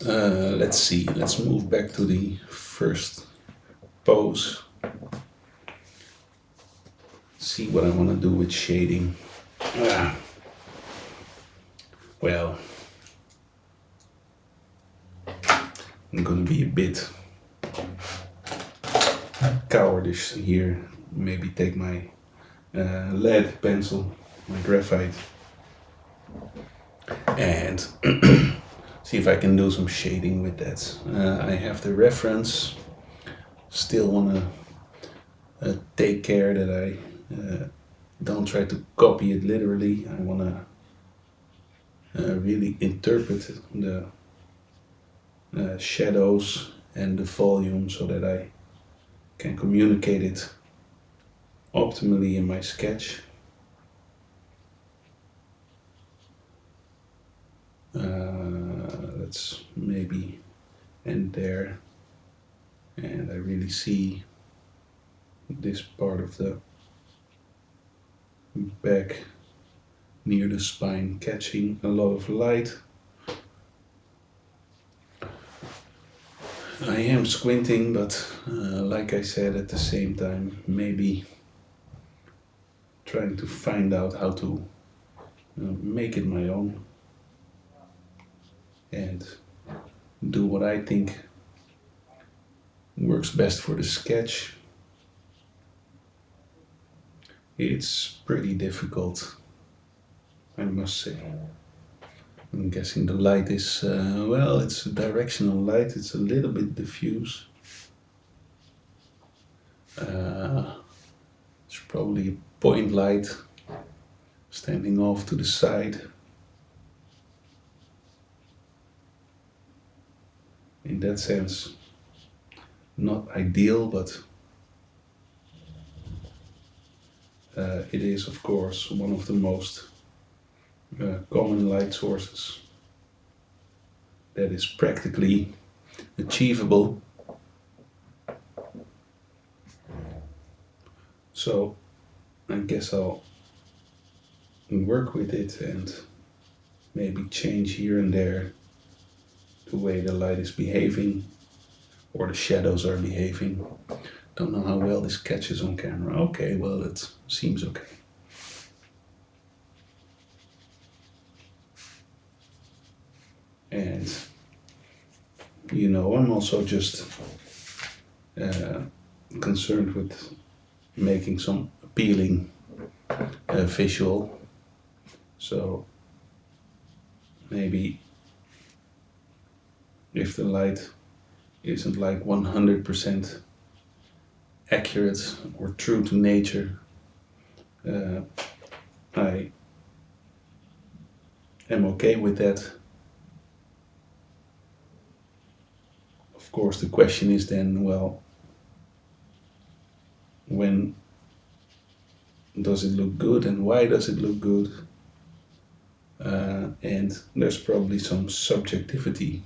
Let's see, let's move back to the first pose. See what I want to do with shading. Ah, well, I'm gonna be a bit cowardish here. Maybe take my lead pencil, my graphite, and see if I can do some shading with that. I have the reference. Still wanna take care that I don't try to copy it literally. I wanna really interpret the shadows and the volume so that I can communicate it optimally in my sketch. Let's maybe end there, and I really see this part of the back near the spine catching a lot of light. I am squinting, but like I said, at the same time, maybe trying to find out how to make it my own and do what I think works best for the sketch. It's pretty difficult, I must say. I'm guessing the light is, well, it's a directional light, it's a little bit diffuse. It's probably a point light standing off to the side. In that sense, not ideal, but it is, of course, one of the most common light sources that is practically achievable. So I guess I'll work with it and maybe change here and there the way the light is behaving or the shadows are behaving. Don't know how well this catches on camera. Okay, well, it seems okay. And I'm also just concerned with making some appealing visual. So maybe if the light isn't like 100% accurate or true to nature, I am okay with that. Of course, the question is then, well, when does it look good and why does it look good? And there's probably some subjectivity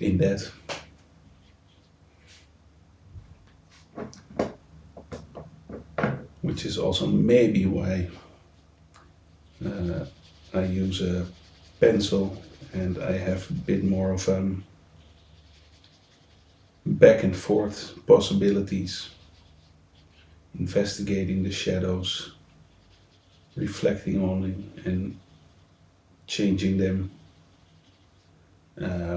in that. Which is also maybe why I use a pencil and I have a bit more of back and forth possibilities, investigating the shadows, reflecting on them, and changing them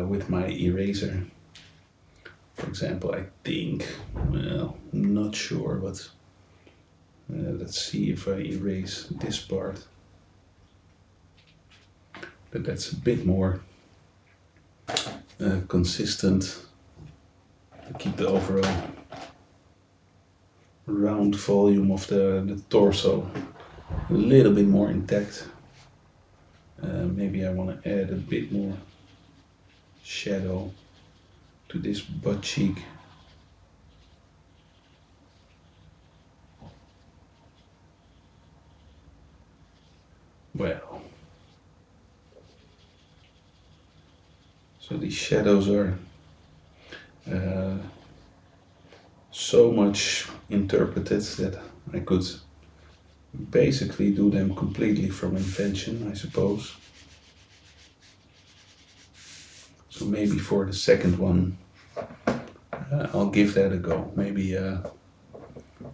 with my eraser. For example, I think, well, I'm not sure, but let's see if I erase this part. But that's a bit more consistent to keep the overall round volume of the torso a little bit more intact. Maybe I want to add a bit more shadow to this butt cheek. Well, so these shadows are so much interpreted that I could basically do them completely from invention, I suppose. So maybe for the second one, I'll give that a go. Maybe I'll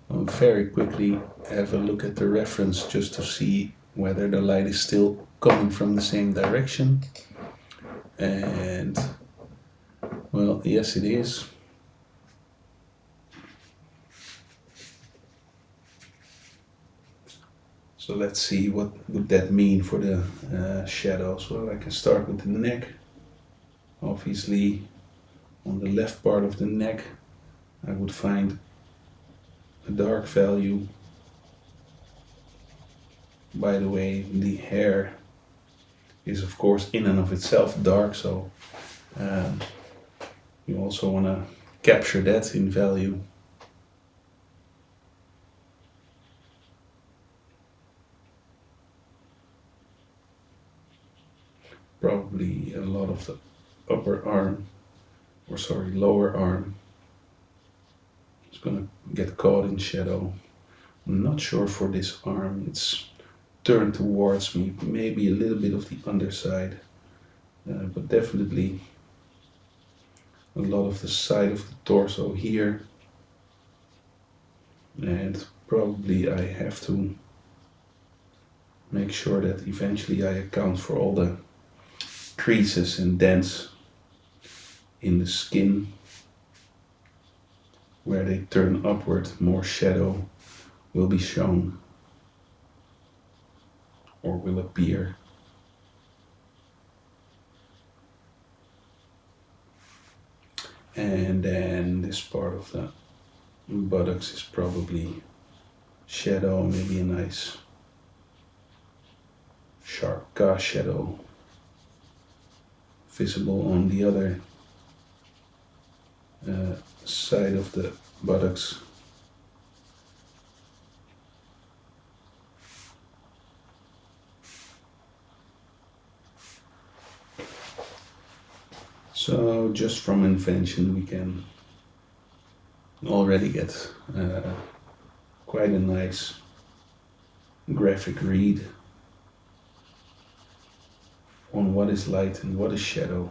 very quickly have a look at the reference just to see whether the light is still coming from the same direction. And well, yes it is. So let's see what would that mean for the shadows. Well, I can start with the neck. Obviously, on the left part of the neck, I would find a dark value. By the way, the hair is of course in and of itself dark, so you also want to capture that in value. Probably a lot of the lower arm is gonna get caught in shadow. I'm not sure for this arm, it's turned towards me, maybe a little bit of the underside, but definitely a lot of the side of the torso here. And probably I have to make sure that eventually I account for all the creases and dents in the skin where they turn upward. More shadow will be shown or will appear. And then this part of the buttocks is probably shadow, maybe a nice sharp cast shadow visible on the other side of the buttocks. So just from invention we can already get quite a nice graphic read on what is light and what is shadow.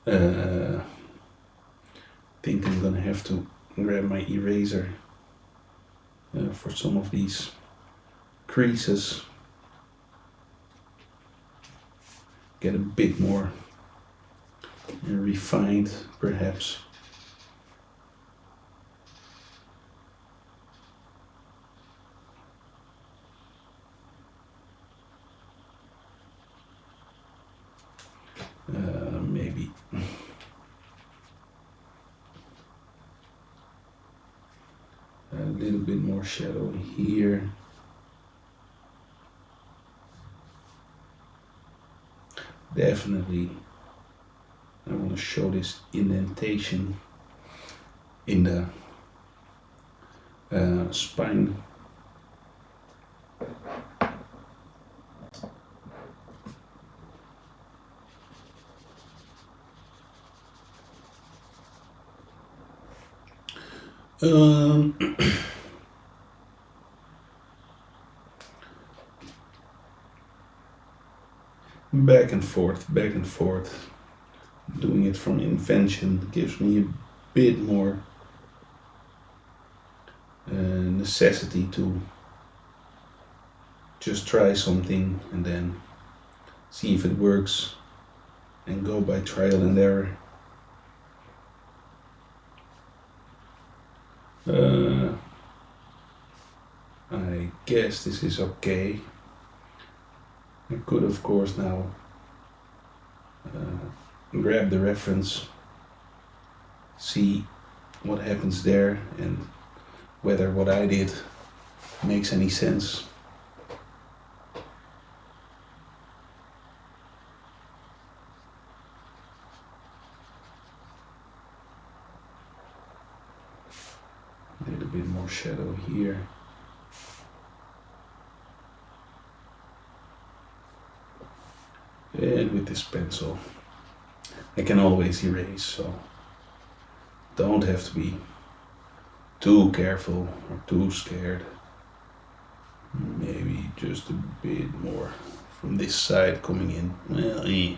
I think I'm gonna have to grab my eraser for some of these creases. Get a bit more refined, perhaps. Maybe a little bit more shadow here. Definitely, I want to show this indentation in the spine. Back and forth, back and forth. Doing it from invention gives me a bit more necessity to just try something and then see if it works and go by trial and error. I guess this is okay. I could of course now grab the reference, see what happens there and whether what I did makes any sense. A little bit more shadow here. And with this pencil I can always erase, so don't have to be too careful or too scared. Maybe just a bit more from this side coming in. Well,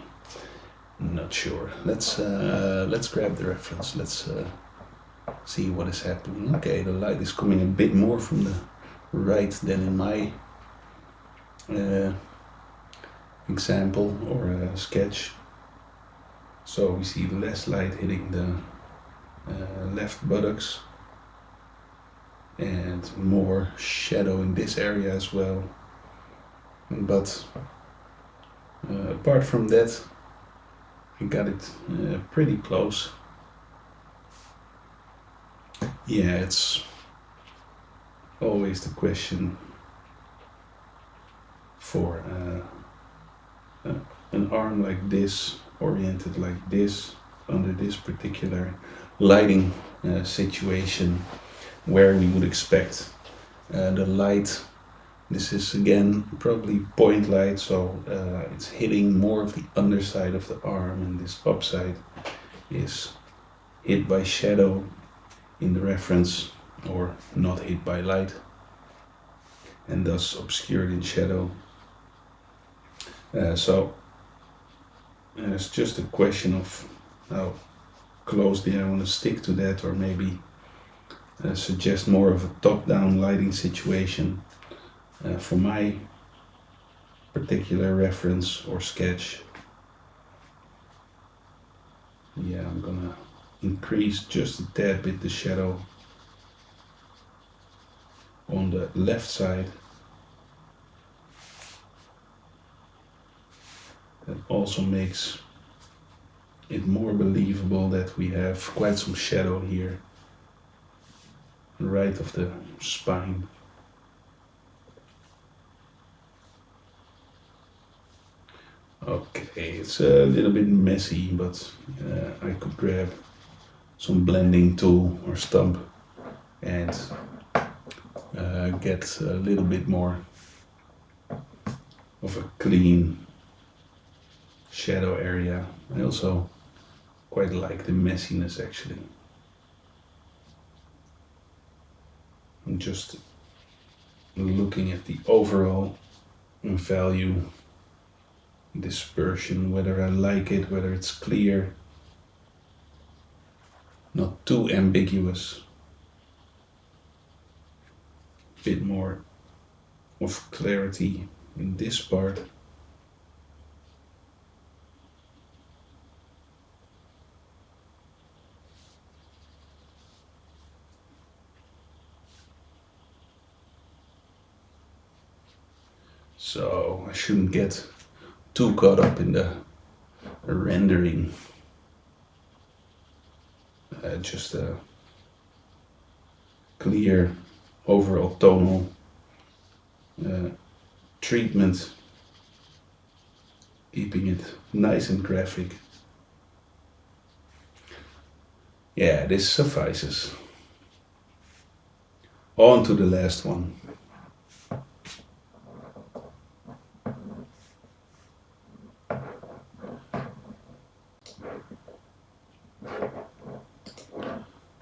not sure. Let's grab the reference. Let's see what is happening. Okay, the light is coming a bit more from the right than in my example or sketch. So we see less light hitting the left buttocks and more shadow in this area as well. But apart from that, I got it pretty close. Yeah, it's always the question for an arm like this, oriented like this, under this particular lighting situation, where we would expect the light. This is again probably point light, so it's hitting more of the underside of the arm, and this upside is hit by shadow in the reference, or not hit by light, and thus obscured in shadow. So it's just a question of how closely I want to stick to that, or maybe suggest more of a top-down lighting situation for my particular reference or sketch. Yeah, I'm gonna increase just a tad bit the shadow on the left side. That also makes it more believable that we have quite some shadow here, right of the spine. Okay, it's a little bit messy, but I could grab some blending tool or stump and get a little bit more of a clean shadow area. I also quite like the messiness actually. I'm just looking at the overall value, dispersion, whether I like it, whether it's clear, not too ambiguous, a bit more of clarity in this part. So I shouldn't get too caught up in the rendering. Just a clear overall tonal treatment, keeping it nice and graphic. Yeah, this suffices. On to the last one.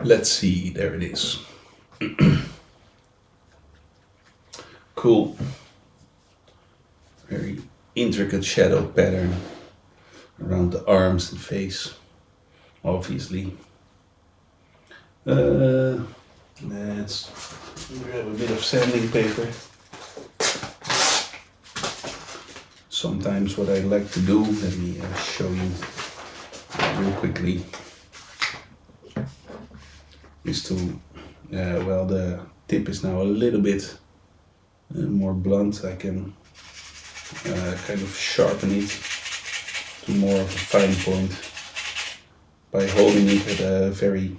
Let's see, there it is. Cool. Very intricate shadow pattern around the arms and face, obviously. Let's grab a bit of sanding paper. Sometimes what I like to do, let me show you real quickly, is to, well, the tip is now a little bit more blunt. I can kind of sharpen it to more of a fine point by holding it at a very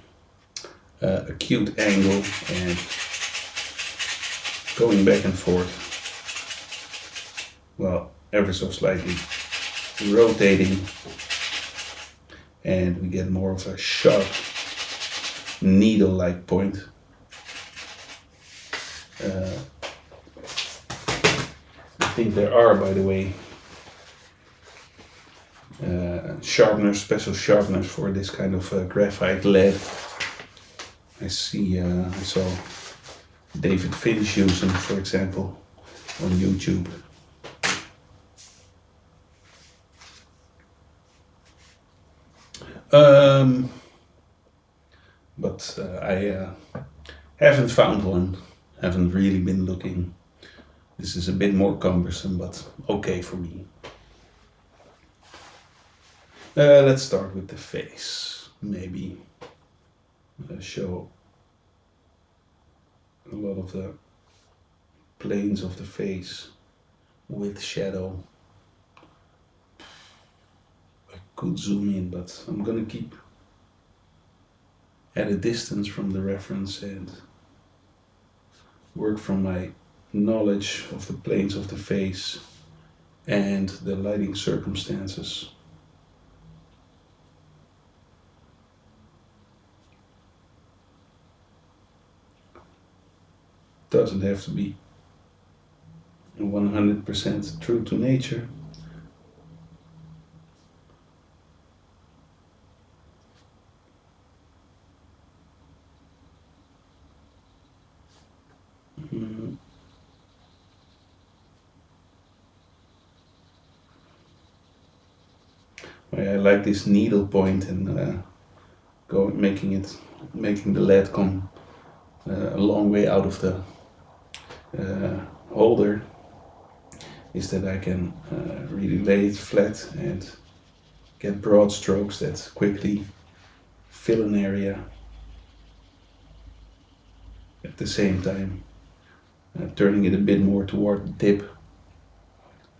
acute angle and going back and forth, well, ever so slightly rotating, and we get more of a sharp needle-like point. I think there are, by the way, sharpeners, special sharpeners for this kind of graphite lead. I saw David Finch use them, for example, on YouTube. Um, but I haven't found one. Haven't really been looking. This is a bit more cumbersome, but okay for me. Let's start with the face. Maybe show a lot of the planes of the face with shadow. I could zoom in, but I'm gonna keep at a distance from the reference and work from my knowledge of the planes of the face and the lighting circumstances. Doesn't have to be 100% true to nature. Mm, I like this needle point and making the lead come a long way out of the uh, holder, is that I can really lay it flat and get broad strokes that quickly fill an area at the same time. Turning it a bit more toward the tip,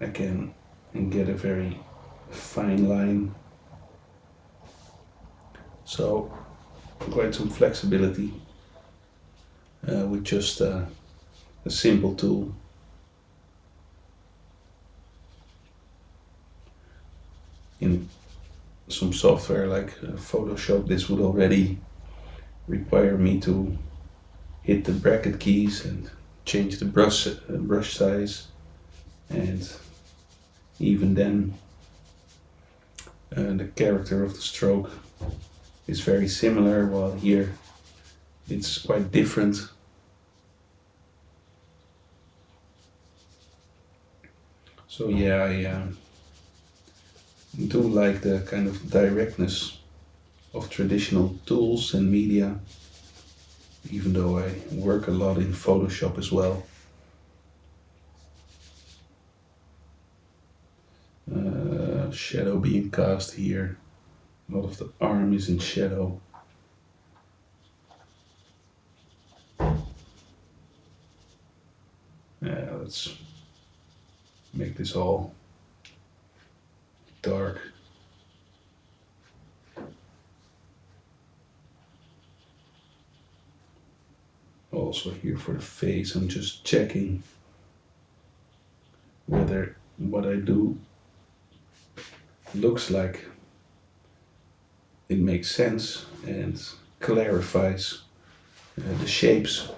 I can get a very fine line. So quite some flexibility with just a simple tool. In some software like Photoshop, this would already require me to hit the bracket keys and change the brush size, and even then the character of the stroke is very similar, while here it's quite different. So yeah, I do like the kind of directness of traditional tools and media, even though I work a lot in Photoshop as well. Shadow being cast here. A lot of the arm is in shadow. Let's make this all dark. Also here for the face, I'm just checking whether what I do looks like it makes sense and clarifies the shapes,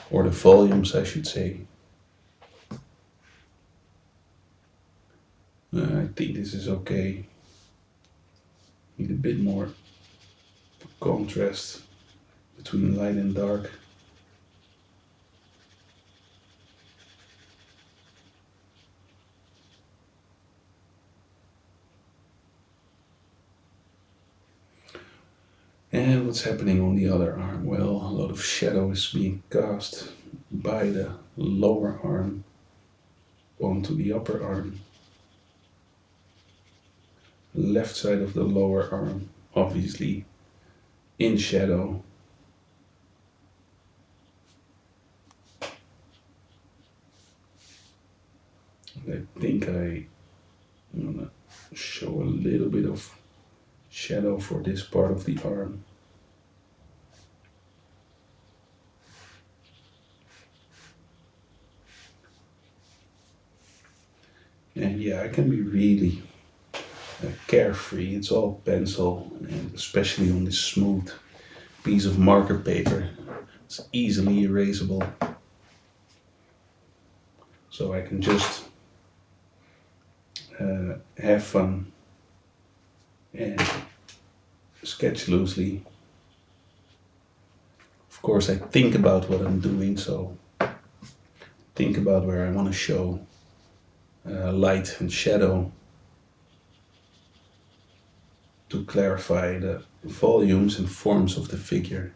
or the volumes I should say. I think this is okay. Need a bit more contrast between light and dark. And what's happening on the other arm? Well, a lot of shadow is being cast by the lower arm onto the upper arm. Left side of the lower arm, obviously in shadow. I think I'm gonna show a little bit of shadow for this part of the arm. And yeah, I can be really carefree. It's all pencil, and especially on this smooth piece of marker paper, it's easily erasable. So I can just have fun and sketch loosely. Of course, I think about what I'm doing, so think about where I want to show light and shadow to clarify the volumes and forms of the figure.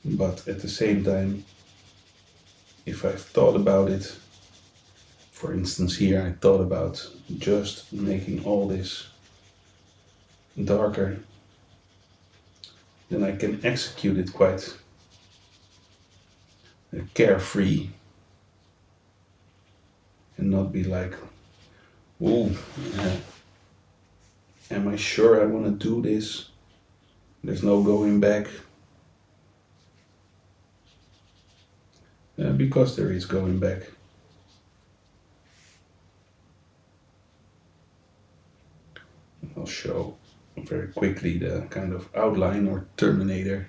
But at the same time, if I've thought about it, for instance, here I thought about just making all this darker, then I can execute it quite carefree and not be like, oh, am I sure I want to do this? There's no going back. Because there is going back. I'll show very quickly the kind of outline or terminator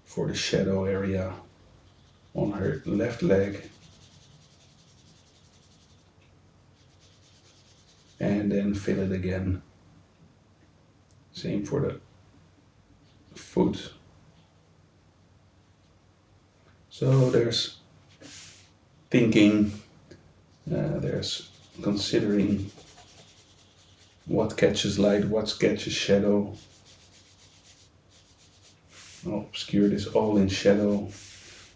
for the shadow area on her left leg. And then fill it again. Same for the foot. So there's thinking, there's considering what catches light, what catches shadow. I'll obscure this all in shadow,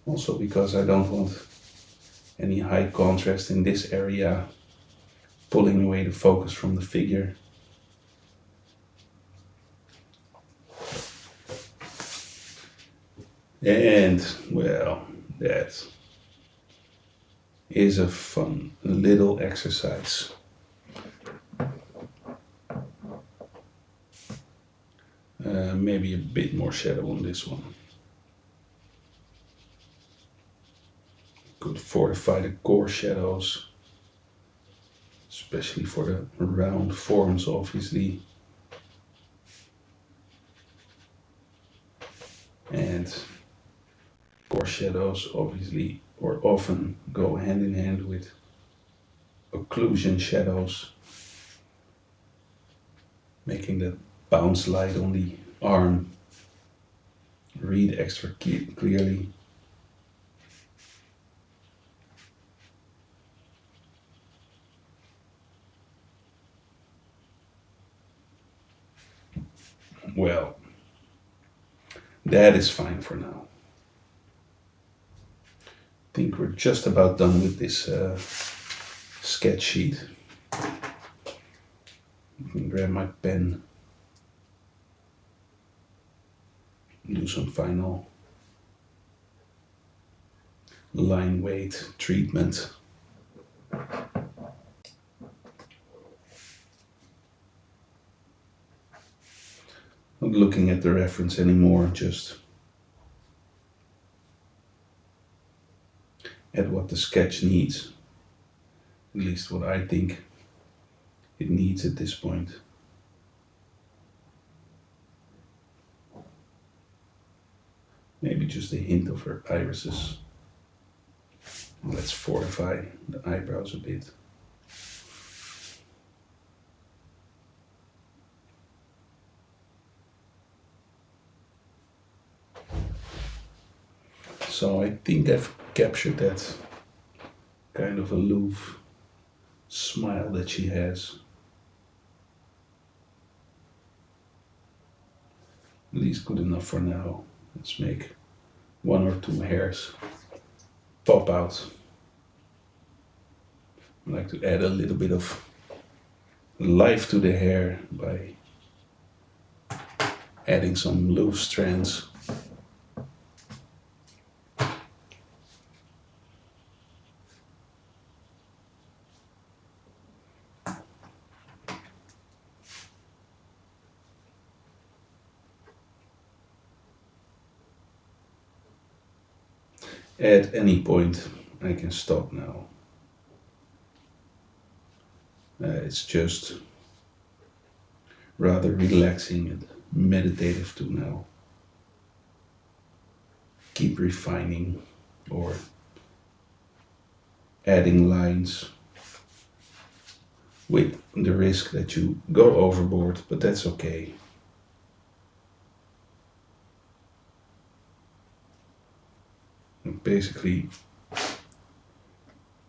also because I don't want any high contrast in this area, pulling away the focus from the figure. And, well, that is a fun little exercise. Maybe a bit more shadow on this one. Could fortify the core shadows, especially for the round forms, obviously. And core shadows obviously or often go hand in hand with occlusion shadows, making the bounce light on the arm read extra clearly. Well, that is fine for now. I think we're just about done with this sketch sheet. I can grab my pen, do some final line weight treatment. Not looking at the reference anymore, just at what the sketch needs, at least what I think it needs at this point. Maybe just a hint of her irises. Let's fortify the eyebrows a bit. So I think I've captured that kind of aloof smile that she has. At least good enough for now. Let's make one or two hairs pop out. I like to add a little bit of life to the hair by adding some loose strands. At any point, I can stop now. It's just rather relaxing and meditative to now. Keep refining or adding lines with the risk that you go overboard, but that's okay. basically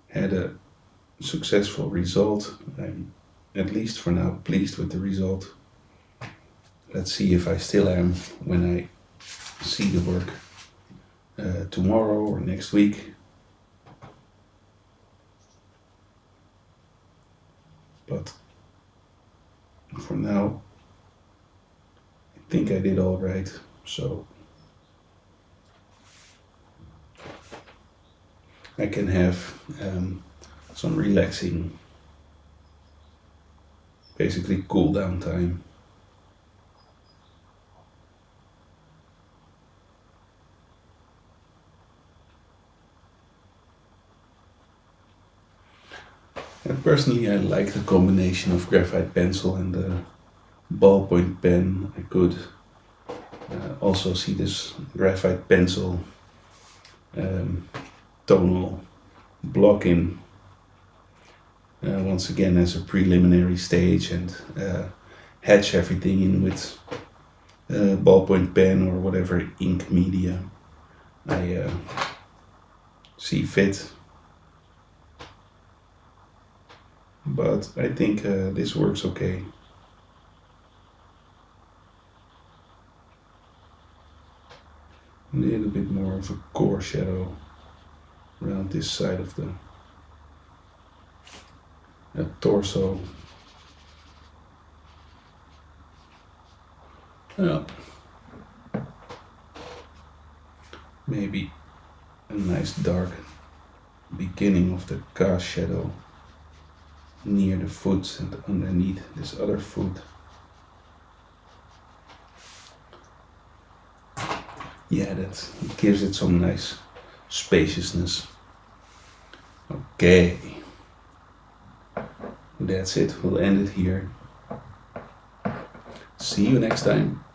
had a successful result. I'm at least for now pleased with the result. Let's see if I still am when I see the work tomorrow or next week. But for now, I think I did all right. So I can have some relaxing, basically cool down time. And personally, I like the combination of graphite pencil and the ballpoint pen. I could also see this graphite pencil um, tonal block in once again as a preliminary stage and hatch everything in with ballpoint pen or whatever ink media I see fit. But I think this works okay. A little bit more of a core shadow around this side of the torso. Yeah. Maybe a nice dark beginning of the cast shadow near the foot and underneath this other foot. Yeah, that gives it some nice spaciousness. Okay, that's it. We'll end it here. See you next time.